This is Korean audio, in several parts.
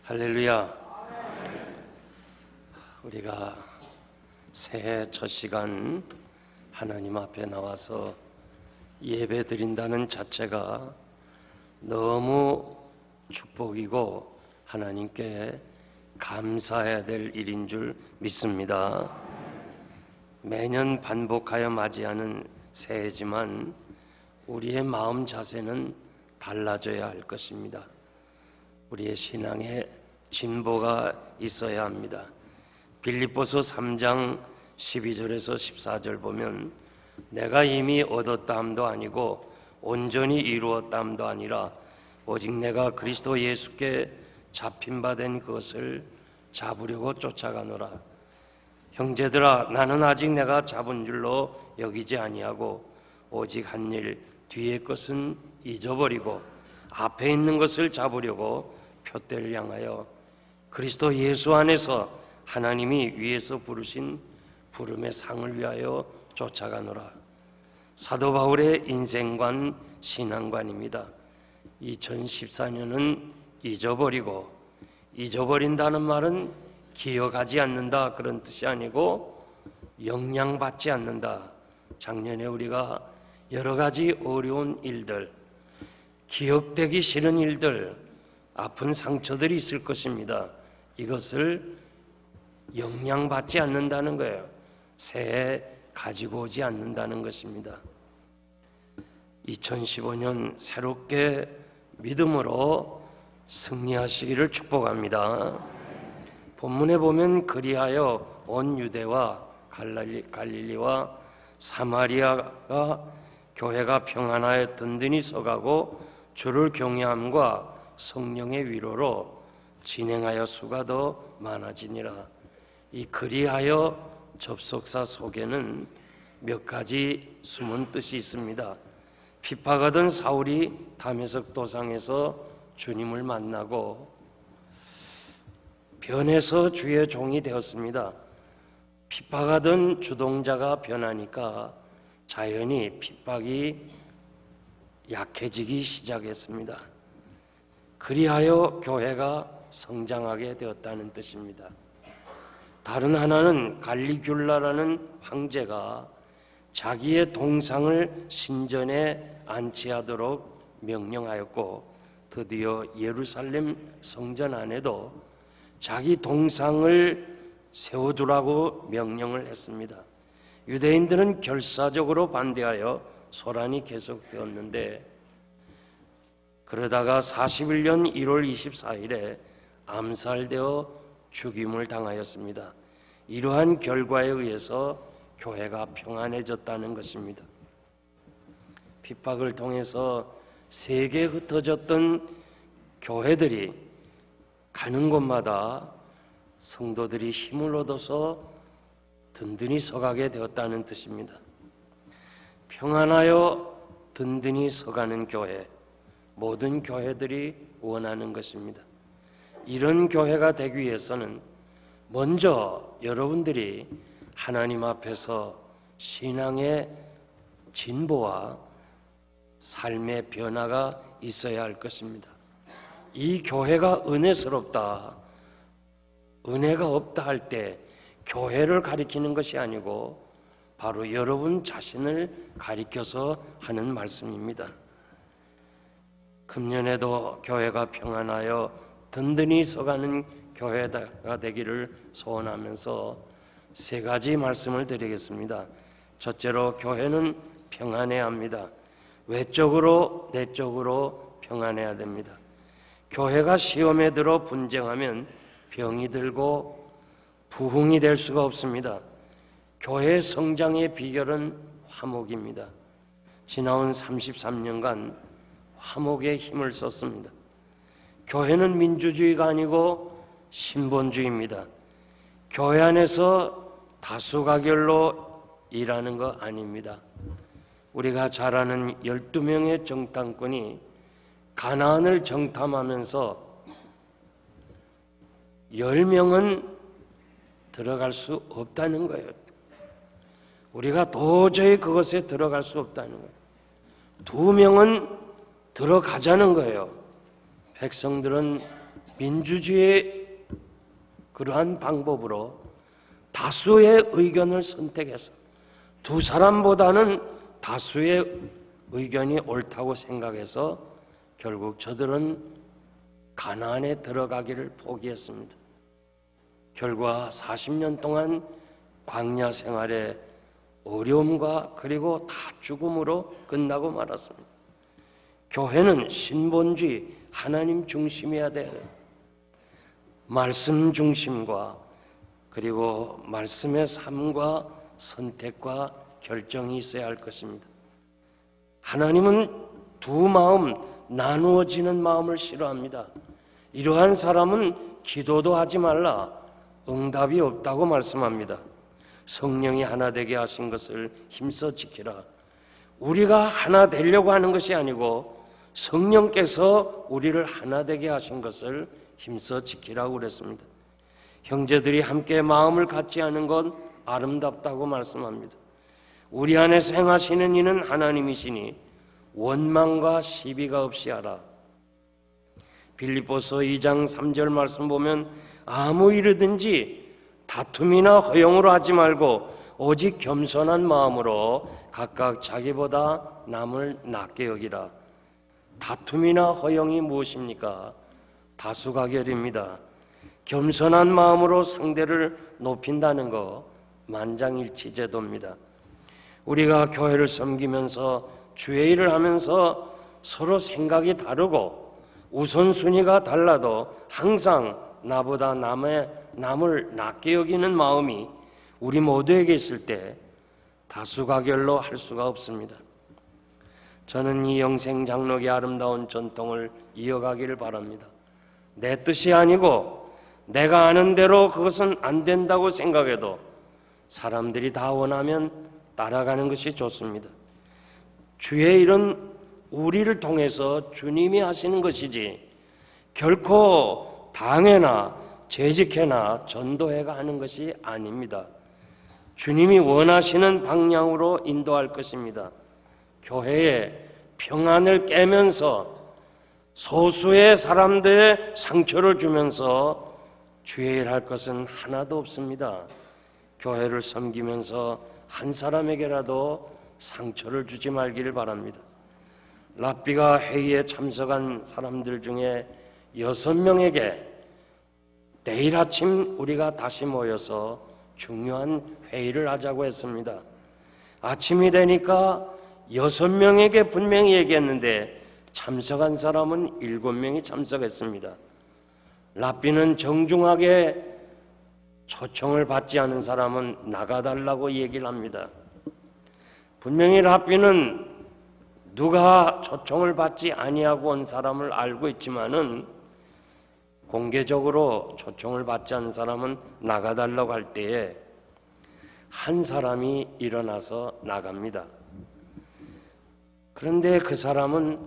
할렐루야. 우리가 새해 첫 시간 하나님 앞에 나와서 예배 드린다는 자체가 너무 축복이고 하나님께 감사해야 될 일인 줄 믿습니다. 매년 반복하여 맞이하는 새해지만 우리의 마음 자세는 달라져야 할 것입니다. 우리의 신앙에 진보가 있어야 합니다. 빌립보서 3장 12절에서 14절 보면 내가 이미 얻었다 함도 아니고 온전히 이루었다 함도 아니라 오직 내가 그리스도 예수께 잡힌 바 된 그것을 잡으려고 쫓아가노라. 형제들아, 나는 아직 내가 잡은 줄로 여기지 아니하고 오직 한 일 뒤의 것은 잊어버리고 앞에 있는 것을 잡으려고 표대를 향하여 그리스도 예수 안에서 하나님이 위에서 부르신 부름의 상을 위하여 쫓아가노라. 사도 바울의 인생관, 신앙관입니다. 2014년은 잊어버리고, 잊어버린다는 말은 기억하지 않는다 그런 뜻이 아니고 영향받지 않는다. 작년에 우리가 여러 가지 어려운 일들, 기억되기 싫은 일들, 아픈 상처들이 있을 것입니다. 이것을 영향받지 않는다는 거예요. 새해 가지고 오지 않는다는 것입니다. 2015년 새롭게 믿음으로 승리하시기를 축복합니다. 본문에 보면 그리하여 온 유대와 갈릴리와 사마리아가 교회가 평안하여 든든히 서가고 주를 경외함과 성령의 위로로 진행하여 수가 더 많아지니라. 이 그리하여 접속사 속에는 몇 가지 숨은 뜻이 있습니다. 핍박하던 사울이 다메섹 도상에서 주님을 만나고 변해서 주의 종이 되었습니다. 핍박하던 주동자가 변하니까 자연히 핍박이 약해지기 시작했습니다. 그리하여 교회가 성장하게 되었다는 뜻입니다. 다른 하나는 갈리귤라라는 황제가 자기의 동상을 신전에 안치하도록 명령하였고 드디어 예루살렘 성전 안에도 자기 동상을 세워두라고 명령을 했습니다. 유대인들은 결사적으로 반대하여 소란이 계속되었는데 그러다가 41년 1월 24일에 암살되어 죽임을 당하였습니다. 이러한 결과에 의해서 교회가 평안해졌다는 것입니다. 핍박을 통해서 세계에 흩어졌던 교회들이 가는 곳마다 성도들이 힘을 얻어서 든든히 서가게 되었다는 뜻입니다. 평안하여 든든히 서가는 교회, 모든 교회들이 원하는 것입니다. 이런 교회가 되기 위해서는 먼저 여러분들이 하나님 앞에서 신앙의 진보와 삶의 변화가 있어야 할 것입니다. 이 교회가 은혜스럽다, 은혜가 없다 할 때 교회를 가리키는 것이 아니고 바로 여러분 자신을 가리켜서 하는 말씀입니다. 금년에도 교회가 평안하여 든든히 서가는 교회가 되기를 소원하면서 세 가지 말씀을 드리겠습니다. 첫째로 교회는 평안해야 합니다. 외적으로 내적으로 평안해야 됩니다. 교회가 시험에 들어 분쟁하면 병이 들고 부흥이 될 수가 없습니다. 교회의 성장의 비결은 화목입니다. 지나온 33년간 화목에 힘을 썼습니다. 교회는 민주주의가 아니고 신본주의입니다. 교회 안에서 다수가결로 일하는 거 아닙니다. 우리가 잘 아는 12명의 정탐꾼이 가나안을 정탐하면서 10명은 들어갈 수 없다는 거예요. 우리가 도저히 그것에 들어갈 수 없다는 거예요. 2명은 들어가자는 거예요. 백성들은 민주주의의 그러한 방법으로 다수의 의견을 선택해서 두 사람보다는 다수의 의견이 옳다고 생각해서 결국 저들은 가나안에 들어가기를 포기했습니다. 결과 40년 동안 광야 생활의 어려움과 그리고 다 죽음으로 끝나고 말았습니다. 교회는 신본주의, 하나님 중심이어야 돼요. 말씀 중심과 그리고 말씀의 삶과 선택과 결정이 있어야 할 것입니다. 하나님은 두 마음, 나누어지는 마음을 싫어합니다. 이러한 사람은 기도도 하지 말라, 응답이 없다고 말씀합니다. 성령이 하나 되게 하신 것을 힘써 지키라. 우리가 하나 되려고 하는 것이 아니고 성령께서 우리를 하나 되게 하신 것을 힘써 지키라고 그랬습니다. 형제들이 함께 마음을 같이 하는 건 아름답다고 말씀합니다. 우리 안에서 행하시는 이는 하나님이시니 원망과 시비가 없이 하라. 빌립보서 2장 3절 말씀 보면 아무 일이든지 다툼이나 허용으로 하지 말고 오직 겸손한 마음으로 각각 자기보다 남을 낮게 여기라. 다툼이나 허용이 무엇입니까? 다수가결입니다. 겸손한 마음으로 상대를 높인다는 거 만장일치 제도입니다. 우리가 교회를 섬기면서 주의 일을 하면서 서로 생각이 다르고 우선순위가 달라도 항상 나보다 남을 낮게 여기는 마음이 우리 모두에게 있을 때 다수가결로 할 수가 없습니다. 저는 이 영생장로의 아름다운 전통을 이어가기를 바랍니다. 내 뜻이 아니고 내가 아는 대로 그것은 안 된다고 생각해도 사람들이 다 원하면 따라가는 것이 좋습니다. 주의 일은 우리를 통해서 주님이 하시는 것이지 결코 당회나 재직회나 전도회가 하는 것이 아닙니다. 주님이 원하시는 방향으로 인도할 것입니다. 교회에 평안을 깨면서 소수의 사람들의 상처를 주면서 주의 일 할 것은 하나도 없습니다. 교회를 섬기면서 한 사람에게라도 상처를 주지 말기를 바랍니다. 랍비가 회의에 참석한 사람들 중에 6명에게 내일 아침 우리가 다시 모여서 중요한 회의를 하자고 했습니다. 아침이 되니까 6명에게 분명히 얘기했는데 참석한 사람은 7명이 참석했습니다. 랍비는 정중하게 초청을 받지 않은 사람은 나가달라고 얘기를 합니다. 분명히 랍비는 누가 초청을 받지 아니하고 온 사람을 알고 있지만은 공개적으로 초청을 받지 않은 사람은 나가달라고 할 때에 한 사람이 일어나서 나갑니다. 그런데 그 사람은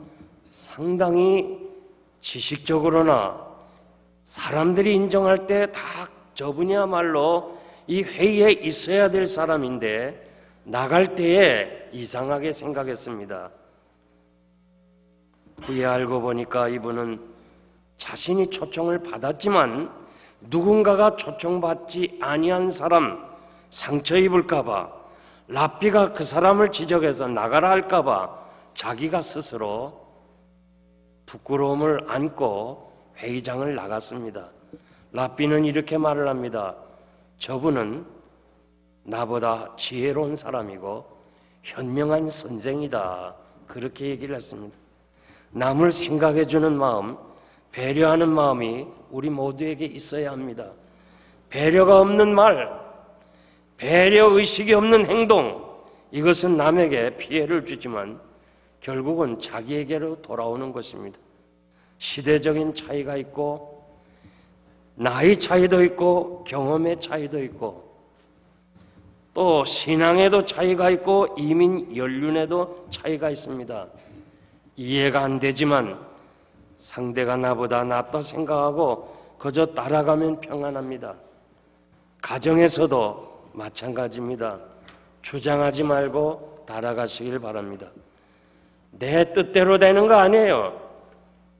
상당히 지식적으로나 사람들이 인정할 때 다 저분이야말로 이 회의에 있어야 될 사람인데 나갈 때에 이상하게 생각했습니다. 후에 알고 보니까 이분은 자신이 초청을 받았지만 누군가가 초청받지 아니한 사람 상처 입을까 봐 랍비가 그 사람을 지적해서 나가라 할까 봐 자기가 스스로 부끄러움을 안고 회의장을 나갔습니다. 랍비는 이렇게 말을 합니다. 저분은 나보다 지혜로운 사람이고 현명한 선생이다. 그렇게 얘기를 했습니다. 남을 생각해 주는 마음, 배려하는 마음이 우리 모두에게 있어야 합니다. 배려가 없는 말, 배려의식이 없는 행동, 이것은 남에게 피해를 주지만 결국은 자기에게로 돌아오는 것입니다. 시대적인 차이가 있고 나이 차이도 있고 경험의 차이도 있고 또 신앙에도 차이가 있고 이민 연륜에도 차이가 있습니다. 이해가 안 되지만 상대가 나보다 낫다 생각하고 그저 따라가면 평안합니다. 가정에서도 마찬가지입니다. 주장하지 말고 따라가시길 바랍니다. 내 뜻대로 되는 거 아니에요.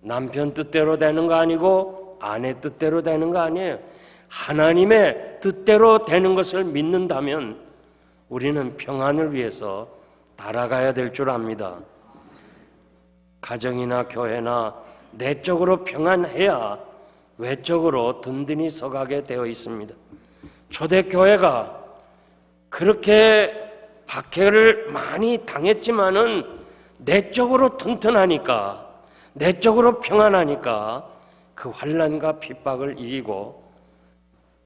남편 뜻대로 되는 거 아니고 아내 뜻대로 되는 거 아니에요. 하나님의 뜻대로 되는 것을 믿는다면 우리는 평안을 위해서 달아가야 될 줄 압니다. 가정이나 교회나 내적으로 평안해야 외적으로 든든히 서가게 되어 있습니다. 초대교회가 그렇게 박해를 많이 당했지만은 내적으로 튼튼하니까, 내적으로 평안하니까 그 환난과 핍박을 이기고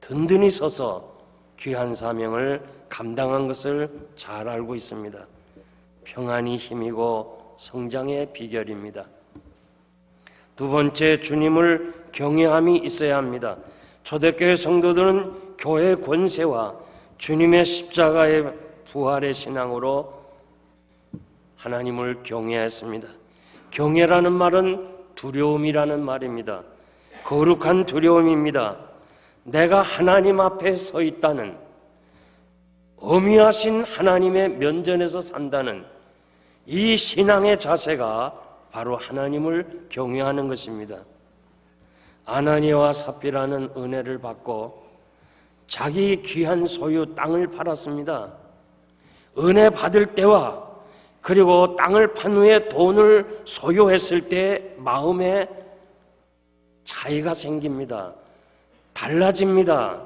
든든히 서서 귀한 사명을 감당한 것을 잘 알고 있습니다. 평안이 힘이고 성장의 비결입니다. 두 번째, 주님을 경외함이 있어야 합니다. 초대교회 성도들은 교회의 권세와 주님의 십자가의 부활의 신앙으로 하나님을 경외했습니다. 경외라는 말은 두려움이라는 말입니다. 거룩한 두려움입니다. 내가 하나님 앞에 서 있다는, 어미하신 하나님의 면전에서 산다는 이 신앙의 자세가 바로 하나님을 경외하는 것입니다. 아나니아와 삽비라는 은혜를 받고 자기 귀한 소유 땅을 팔았습니다. 은혜 받을 때와 그리고 땅을 판 후에 돈을 소유했을 때 마음에 차이가 생깁니다. 달라집니다.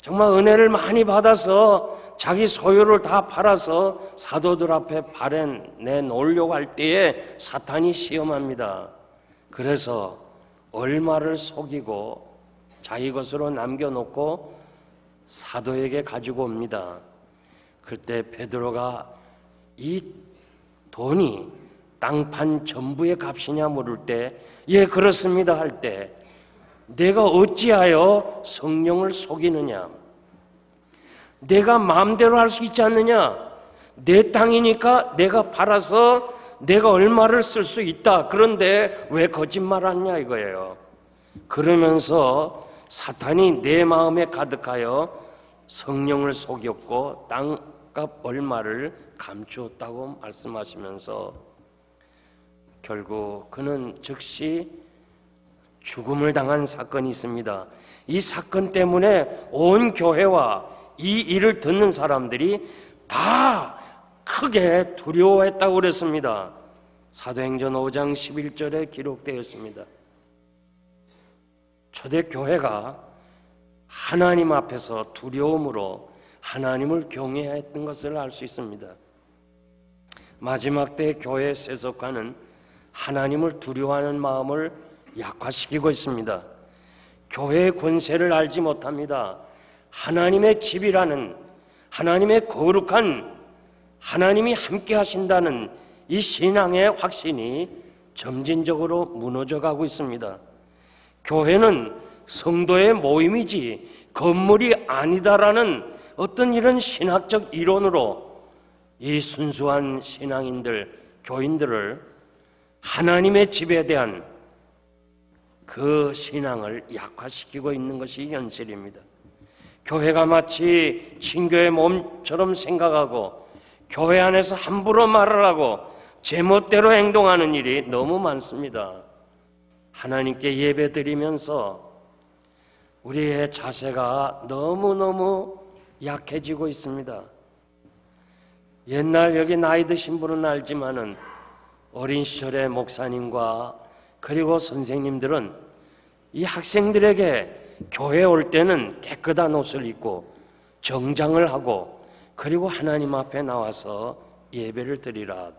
정말 은혜를 많이 받아서 자기 소유를 다 팔아서 사도들 앞에 내놓으려고 할 때에 사탄이 시험합니다. 그래서 얼마를 속이고 자기 것으로 남겨놓고 사도에게 가지고 옵니다. 그때 베드로가 이 돈이 땅판 전부의 값이냐 물을 때, 예 그렇습니다 할 때, 내가 어찌하여 성령을 속이느냐? 내가 마음대로 할 수 있지 않느냐? 내 땅이니까 내가 팔아서 내가 얼마를 쓸 수 있다. 그런데 왜 거짓말하느냐 이거예요. 그러면서 사탄이 내 마음에 가득하여 성령을 속였고 땅값 얼마를 감추었다고 말씀하시면서 결국 그는 즉시 죽음을 당한 사건이 있습니다. 이 사건 때문에 온 교회와 이 일을 듣는 사람들이 다 크게 두려워했다고 그랬습니다. 사도행전 5장 11절에 기록되어 있습니다. 초대교회가 하나님 앞에서 두려움으로 하나님을 경외했던 것을 알 수 있습니다. 마지막 때 교회에 세속하는 하나님을 두려워하는 마음을 약화시키고 있습니다. 교회의 권세를 알지 못합니다. 하나님의 집이라는, 하나님의 거룩한, 하나님이 함께 하신다는 이 신앙의 확신이 점진적으로 무너져가고 있습니다. 교회는 성도의 모임이지 건물이 아니다라는 어떤 이런 신학적 이론으로 이 순수한 신앙인들, 교인들을 하나님의 집에 대한 그 신앙을 약화시키고 있는 것이 현실입니다. 교회가 마치 친교의 몸처럼 생각하고 교회 안에서 함부로 말을 하고 제멋대로 행동하는 일이 너무 많습니다. 하나님께 예배드리면서 우리의 자세가 너무너무 약해지고 있습니다. 옛날 여기 나이 드신 분은 알지만은 어린 시절의 목사님과 그리고 선생님들은 이 학생들에게 교회에 올 때는 깨끗한 옷을 입고 정장을 하고 그리고 하나님 앞에 나와서 예배를 드리라.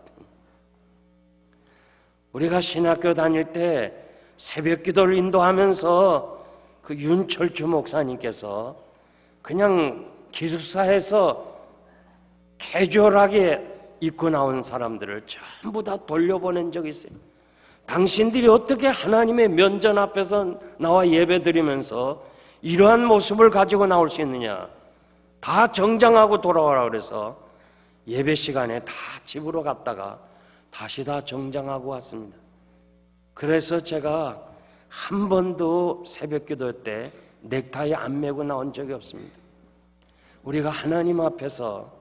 우리가 신학교 다닐 때 새벽 기도를 인도하면서 그 윤철주 목사님께서 그냥 기숙사에서 캐주얼하게 입고 나온 사람들을 전부 다 돌려보낸 적이 있어요. 당신들이 어떻게 하나님의 면전 앞에서 나와 예배드리면서 이러한 모습을 가지고 나올 수 있느냐? 다 정장하고 돌아오라 그래서 예배 시간에 다 집으로 갔다가 다시 다 정장하고 왔습니다. 그래서 제가 한 번도 새벽 기도 때 넥타이 안 메고 나온 적이 없습니다. 우리가 하나님 앞에서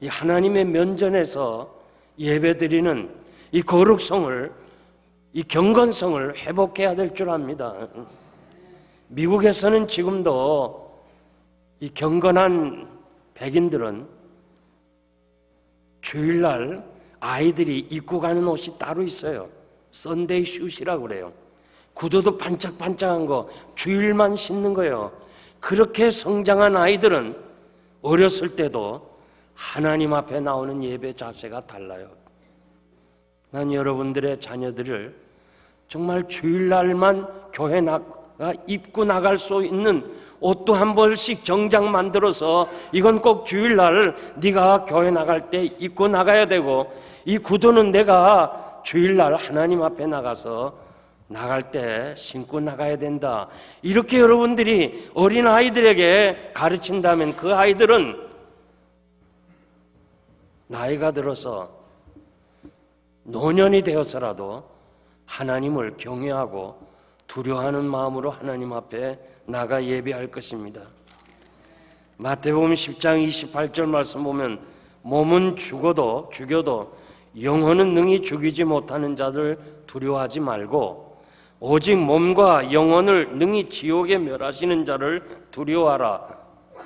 이 하나님의 면전에서 예배드리는 이 거룩성을, 이 경건성을 회복해야 될 줄 압니다. 미국에서는 지금도 이 경건한 백인들은 주일날 아이들이 입고 가는 옷이 따로 있어요. 썬데이 슛이라고 그래요. 구두도 반짝반짝한 거 주일만 신는 거예요. 그렇게 성장한 아이들은 어렸을 때도 하나님 앞에 나오는 예배 자세가 달라요. 난 여러분들의 자녀들을 정말 주일날만 교회 나가 입고 나갈 수 있는 옷도 한 벌씩 정장 만들어서 이건 꼭 주일날 네가 교회 나갈 때 입고 나가야 되고, 이 구두는 내가 주일날 하나님 앞에 나가서 나갈 때 신고 나가야 된다. 이렇게 여러분들이 어린 아이들에게 가르친다면 그 아이들은 나이가 들어서 노년이 되어서라도 하나님을 경외하고 두려워하는 마음으로 하나님 앞에 나가 예배할 것입니다. 마태복음 10장 28절 말씀 보면 몸은 죽여도 영혼은 능히 죽이지 못하는 자들 두려워하지 말고 오직 몸과 영혼을 능히 지옥에 멸하시는 자를 두려워하라.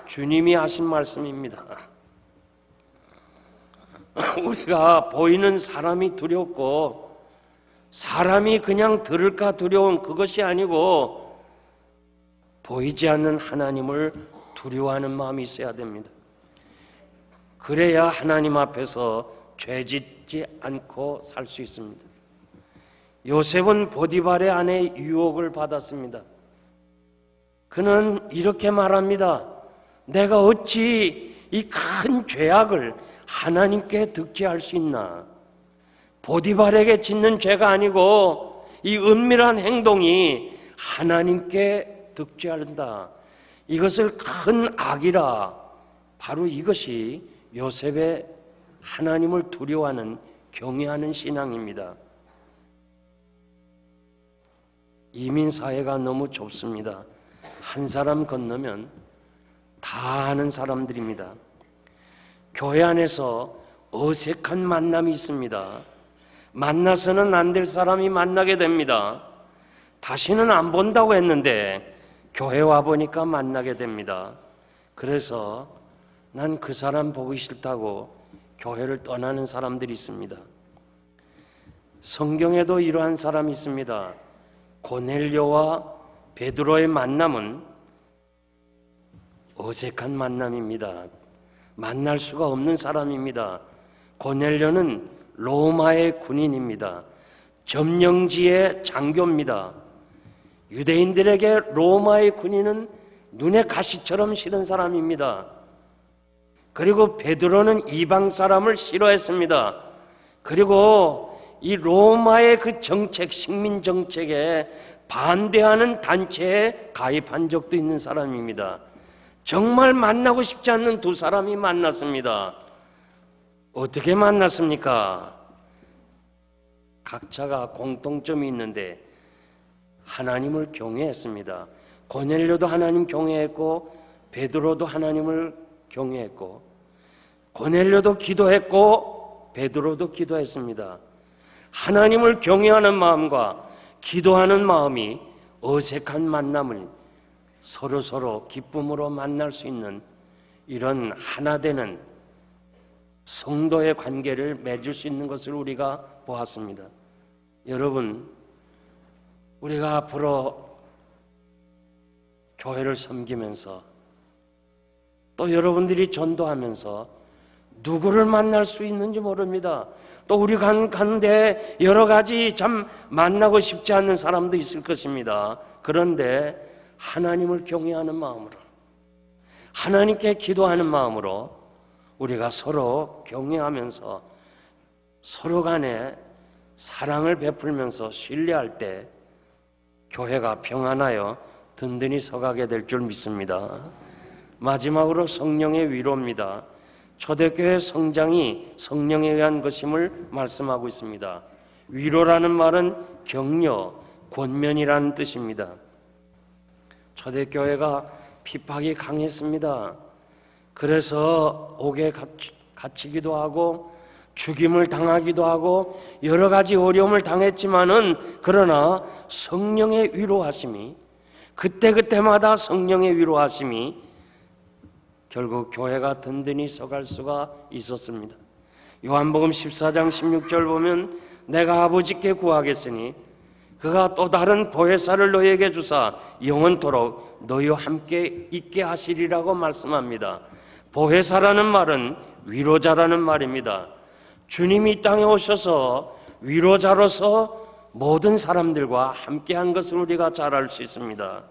주님이 하신 말씀입니다. 우리가 보이는 사람이 두렵고 사람이 그냥 들을까 두려운 그것이 아니고 보이지 않는 하나님을 두려워하는 마음이 있어야 됩니다. 그래야 하나님 앞에서 죄짓지 않고 살 수 있습니다. 요셉은 보디발의 아내의 유혹을 받았습니다. 그는 이렇게 말합니다. 내가 어찌 이 큰 죄악을 하나님께 득죄할 수 있나? 보디발에게 짓는 죄가 아니고 이 은밀한 행동이 하나님께 득죄한다. 이것을 큰 악이라. 바로 이것이 요셉의 하나님을 두려워하는 경외하는 신앙입니다. 이민사회가 너무 좁습니다. 한 사람 건너면 다 아는 사람들입니다. 교회 안에서 어색한 만남이 있습니다. 만나서는 안 될 사람이 만나게 됩니다. 다시는 안 본다고 했는데 교회 와보니까 만나게 됩니다. 그래서 난 그 사람 보기 싫다고 교회를 떠나는 사람들이 있습니다. 성경에도 이러한 사람이 있습니다. 고넬료와 베드로의 만남은 어색한 만남입니다. 만날 수가 없는 사람입니다. 고넬료는 로마의 군인입니다. 점령지의 장교입니다. 유대인들에게 로마의 군인은 눈에 가시처럼 싫은 사람입니다. 그리고 베드로는 이방 사람을 싫어했습니다. 그리고 이 로마의 그 정책, 식민 정책에 반대하는 단체에 가입한 적도 있는 사람입니다. 정말 만나고 싶지 않는 두 사람이 만났습니다. 어떻게 만났습니까? 각자가 공통점이 있는데 하나님을 경외했습니다. 고넬료도 하나님 경외했고 베드로도 하나님을 경외했고, 고넬료도 기도했고 베드로도 기도했습니다. 하나님을 경외하는 마음과 기도하는 마음이 어색한 만남을 서로 기쁨으로 만날 수 있는 이런 하나 되는 성도의 관계를 맺을 수 있는 것을 우리가 보았습니다. 여러분, 우리가 앞으로 교회를 섬기면서 또 여러분들이 전도하면서 누구를 만날 수 있는지 모릅니다. 또 우리 가운데 여러 가지 참 만나고 싶지 않는 사람도 있을 것입니다. 그런데 하나님을 경외하는 마음으로, 하나님께 기도하는 마음으로 우리가 서로 경외하면서 서로 간에 사랑을 베풀면서 신뢰할 때 교회가 평안하여 든든히 서가게 될 줄 믿습니다. 마지막으로 성령의 위로입니다. 초대교회 성장이 성령에 의한 것임을 말씀하고 있습니다. 위로라는 말은 격려, 권면이라는 뜻입니다. 초대교회가 핍박이 강했습니다. 그래서 옥에 갇히기도 하고 죽임을 당하기도 하고 여러 가지 어려움을 당했지만은 그러나 성령의 위로하심이 그때그때마다 성령의 위로하심이 결국 교회가 든든히 서갈 수가 있었습니다. 요한복음 14장 16절 보면 내가 아버지께 구하겠으니 그가 또 다른 보혜사를 너희에게 주사 영원토록 너희와 함께 있게 하시리라고 말씀합니다. 보혜사라는 말은 위로자라는 말입니다. 주님이 이 땅에 오셔서 위로자로서 모든 사람들과 함께한 것을 우리가 잘 알 수 있습니다.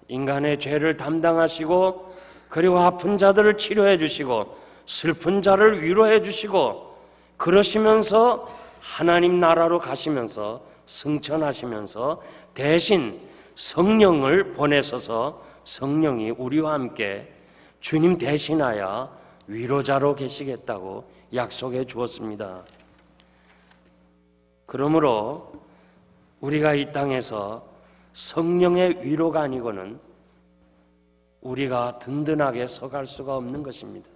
인간의 죄를 담당하시고 그리고 아픈 자들을 치료해 주시고 슬픈 자를 위로해 주시고 그러시면서 하나님 나라로 가시면서 승천하시면서 대신 성령을 보내셔서 성령이 우리와 함께 주님 대신하여 위로자로 계시겠다고 약속해 주었습니다. 그러므로 우리가 이 땅에서 성령의 위로가 아니고는 우리가 든든하게 서갈 수가 없는 것입니다.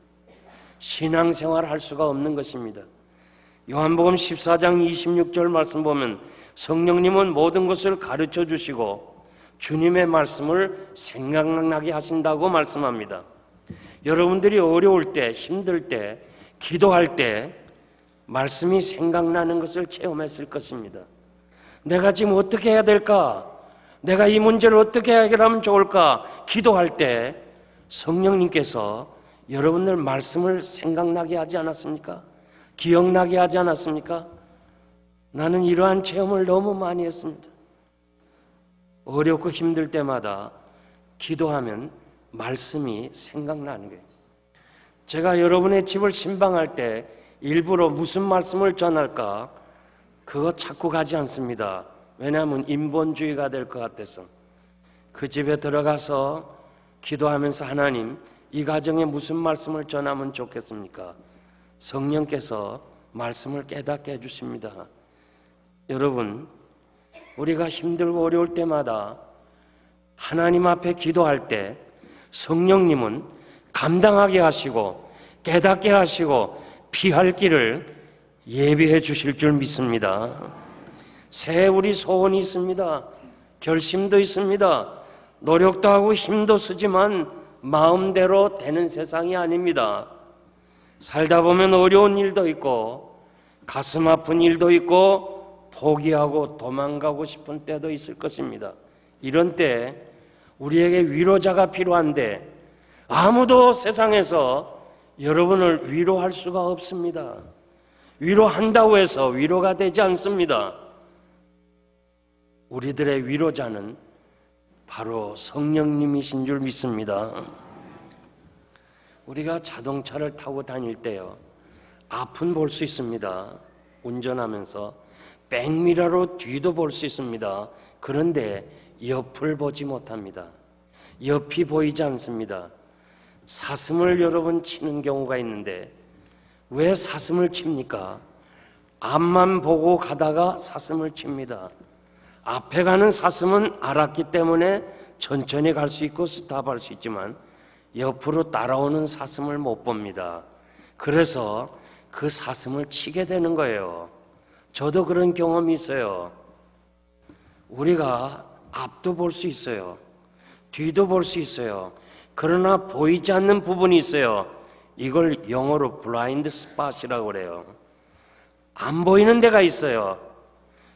신앙생활 할 수가 없는 것입니다. 요한복음 14장 26절 말씀 보면 성령님은 모든 것을 가르쳐 주시고 주님의 말씀을 생각나게 하신다고 말씀합니다. 여러분들이 어려울 때, 힘들 때, 기도할 때 말씀이 생각나는 것을 체험했을 것입니다. 내가 지금 어떻게 해야 될까? 내가 이 문제를 어떻게 해결하면 좋을까? 기도할 때 성령님께서 여러분들 말씀을 생각나게 하지 않았습니까? 기억나게 하지 않았습니까? 나는 이러한 체험을 너무 많이 했습니다. 어렵고 힘들 때마다 기도하면 말씀이 생각나는 거예요. 제가 여러분의 집을 신방할 때 일부러 무슨 말씀을 전할까? 그거 찾고 가지 않습니다. 왜냐하면 인본주의가 될 것 같아서. 그 집에 들어가서 기도하면서 하나님, 이 가정에 무슨 말씀을 전하면 좋겠습니까? 성령께서 말씀을 깨닫게 해주십니다. 여러분, 우리가 힘들고 어려울 때마다 하나님 앞에 기도할 때 성령님은 감당하게 하시고 깨닫게 하시고 피할 길을 예비해 주실 줄 믿습니다. 새해 우리 소원이 있습니다. 결심도 있습니다. 노력도 하고 힘도 쓰지만 마음대로 되는 세상이 아닙니다. 살다 보면 어려운 일도 있고 가슴 아픈 일도 있고 포기하고 도망가고 싶은 때도 있을 것입니다. 이런 때 우리에게 위로자가 필요한데 아무도 세상에서 여러분을 위로할 수가 없습니다. 위로한다고 해서 위로가 되지 않습니다. 우리들의 위로자는 바로 성령님이신 줄 믿습니다. 우리가 자동차를 타고 다닐 때요, 앞은 볼 수 있습니다. 운전하면서 백미러로 뒤도 볼 수 있습니다. 그런데 옆을 보지 못합니다. 옆이 보이지 않습니다. 사슴을 여러분 치는 경우가 있는데 왜 사슴을 칩니까? 앞만 보고 가다가 사슴을 칩니다. 앞에 가는 사슴은 알았기 때문에 천천히 갈 수 있고 스탑할 수 있지만 옆으로 따라오는 사슴을 못 봅니다. 그래서 그 사슴을 치게 되는 거예요. 저도 그런 경험이 있어요. 우리가 앞도 볼 수 있어요. 뒤도 볼 수 있어요. 그러나 보이지 않는 부분이 있어요. 이걸 영어로 블라인드 스팟이라고 그래요. 안 보이는 데가 있어요.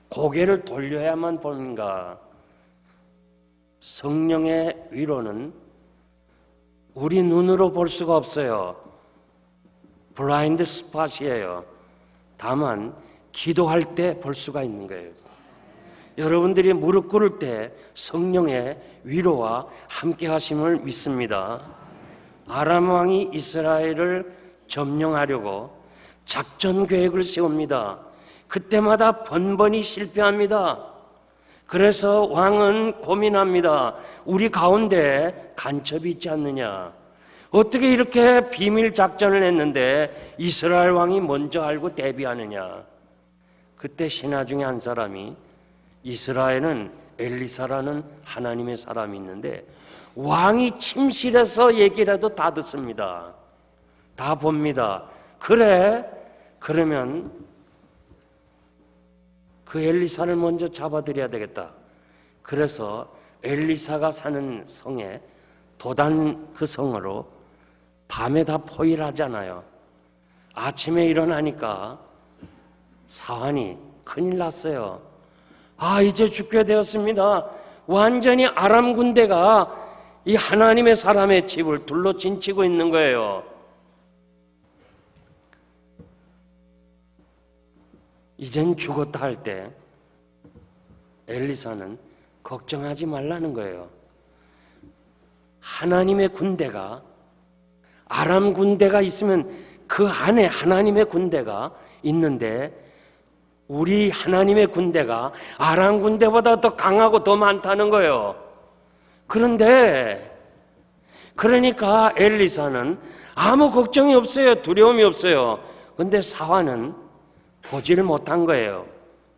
고개를 돌려야만 보는가. 성령의 위로는 우리 눈으로 볼 수가 없어요. 블라인드 스팟이에요. 다만 기도할 때 볼 수가 있는 거예요. 여러분들이 무릎 꿇을 때 성령의 위로와 함께 하심을 믿습니다. 아람 왕이 이스라엘을 점령하려고 작전 계획을 세웁니다. 그때마다 번번이 실패합니다. 그래서 왕은 고민합니다. 우리 가운데 간첩이 있지 않느냐? 어떻게 이렇게 비밀 작전을 했는데 이스라엘 왕이 먼저 알고 대비하느냐? 그때 신하 중에 한 사람이, 이스라엘은 엘리사라는 하나님의 사람이 있는데 왕이 침실에서 얘기라도 다 듣습니다. 다 봅니다. 그래? 그러면 그 엘리사를 먼저 잡아드려야 되겠다. 그래서 엘리사가 사는 성에 도단 그 성으로 밤에 다 포위하잖아요. 아침에 일어나니까 사환이 큰일 났어요. 이제 죽게 되었습니다. 완전히 아람 군대가 이 하나님의 사람의 집을 둘러 진치고 있는 거예요. 이젠 죽었다 할 때 엘리사는 걱정하지 말라는 거예요. 하나님의 군대가, 아람 군대가 있으면 그 안에 하나님의 군대가 있는데 우리 하나님의 군대가 아람 군대보다 더 강하고 더 많다는 거예요. 그러니까 엘리사는 아무 걱정이 없어요. 두려움이 없어요. 근데 사환은 보지를 못한 거예요.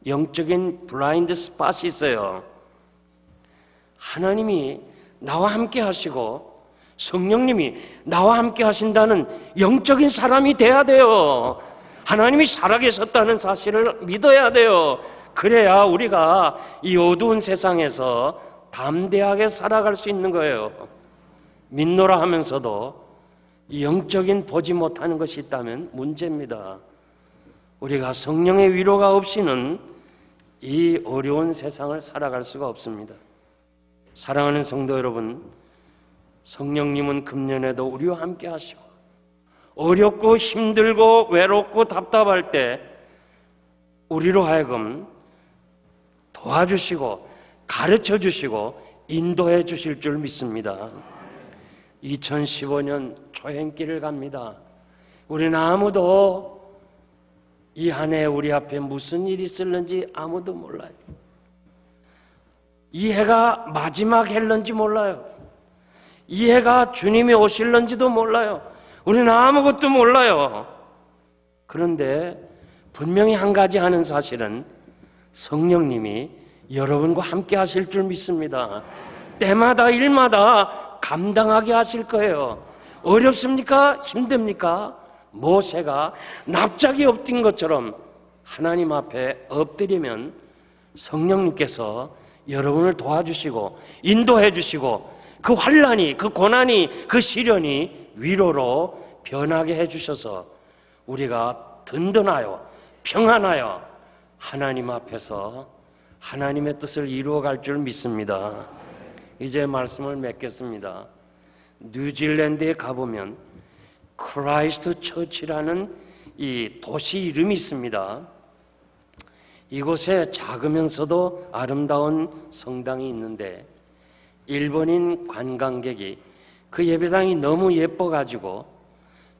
영적인 블라인드 스팟이 있어요. 하나님이 나와 함께 하시고 성령님이 나와 함께 하신다는 영적인 사람이 돼야 돼요. 하나님이 살아계셨다는 사실을 믿어야 돼요. 그래야 우리가 이 어두운 세상에서 담대하게 살아갈 수 있는 거예요. 믿노라 하면서도 영적인 보지 못하는 것이 있다면 문제입니다. 우리가 성령의 위로가 없이는 이 어려운 세상을 살아갈 수가 없습니다. 사랑하는 성도 여러분, 성령님은 금년에도 우리와 함께 하시고 어렵고 힘들고 외롭고 답답할 때 우리로 하여금 도와주시고 가르쳐 주시고 인도해 주실 줄 믿습니다. 2015년 초행길을 갑니다. 우리는 아무도 이 한 해 우리 앞에 무슨 일이 있을는지 아무도 몰라요. 이 해가 마지막 해인지 몰라요. 이 해가 주님이 오실는지도 몰라요. 우리는 아무것도 몰라요. 그런데 분명히 한 가지 아는 사실은 성령님이 여러분과 함께 하실 줄 믿습니다. 때마다 일마다 감당하게 하실 거예요. 어렵습니까? 힘듭니까? 모세가 납작이 엎드린 것처럼 하나님 앞에 엎드리면 성령님께서 여러분을 도와주시고 인도해 주시고 그 환난이, 그 고난이, 그 시련이 위로로 변하게 해주셔서 우리가 든든하여 평안하여 하나님 앞에서 하나님의 뜻을 이루어갈 줄 믿습니다. 이제 말씀을 맺겠습니다. 뉴질랜드에 가보면 크라이스트 처치라는 이 도시 이름이 있습니다. 이곳에 작으면서도 아름다운 성당이 있는데 일본인 관광객이 그 예배당이 너무 예뻐가지고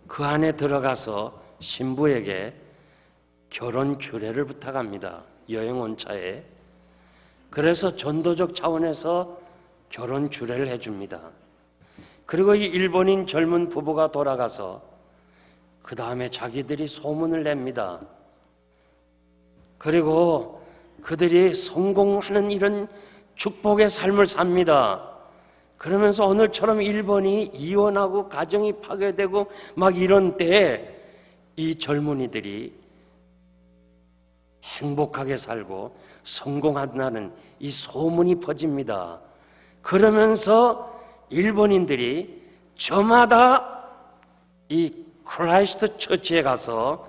그 안에 들어가서 신부에게 결혼 주례를 부탁합니다. 여행 온 차에. 그래서 전도적 차원에서 결혼 주례를 해줍니다. 그리고 이 일본인 젊은 부부가 돌아가서 그 다음에 자기들이 소문을 냅니다. 그리고 그들이 성공하는 이런 축복의 삶을 삽니다. 그러면서 오늘처럼 일본이 이혼하고 가정이 파괴되고 막 이런 때에 이 젊은이들이 행복하게 살고 성공한다는 이 소문이 퍼집니다. 그러면서 일본인들이 저마다 이 크라이스트 처치에 가서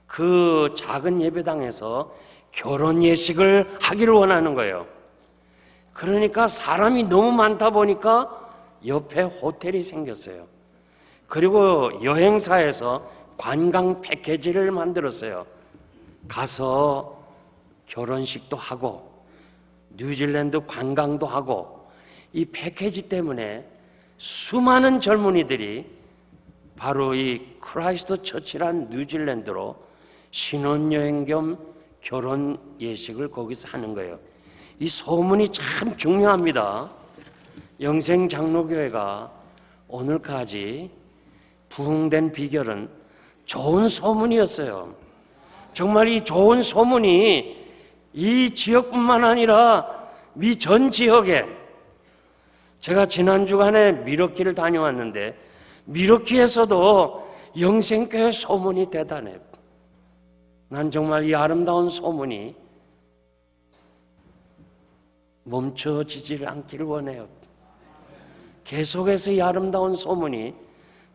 그 작은 예배당에서 결혼 예식을 하기를 원하는 거예요. 그러니까 사람이 너무 많다 보니까 옆에 호텔이 생겼어요. 그리고 여행사에서 관광 패키지를 만들었어요. 가서 결혼식도 하고 뉴질랜드 관광도 하고 이 패키지 때문에 수많은 젊은이들이 바로 이 크라이스트 처치란 뉴질랜드로 신혼여행 겸 결혼 예식을 거기서 하는 거예요. 이 소문이 참 중요합니다. 영생장로교회가 오늘까지 부흥된 비결은 좋은 소문이었어요. 정말 이 좋은 소문이 이 지역뿐만 아니라 미 전 지역에, 제가 지난 주간에 미러키를 다녀왔는데 미러키에서도 영생교회 소문이 대단해요. 난 정말 이 아름다운 소문이 멈춰지질 않기를 원해요. 계속해서 이 아름다운 소문이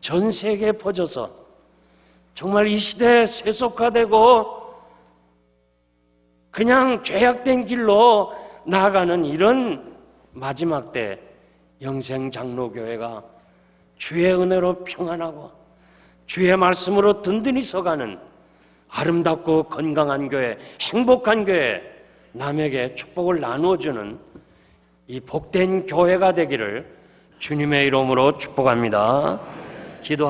전 세계에 퍼져서 정말 이 시대에 세속화되고 그냥 죄악된 길로 나아가는 이런 마지막 때 영생장로교회가 주의 은혜로 평안하고 주의 말씀으로 든든히 서가는 아름답고 건강한 교회, 행복한 교회, 남에게 축복을 나누어주는 이 복된 교회가 되기를 주님의 이름으로 축복합니다. 기도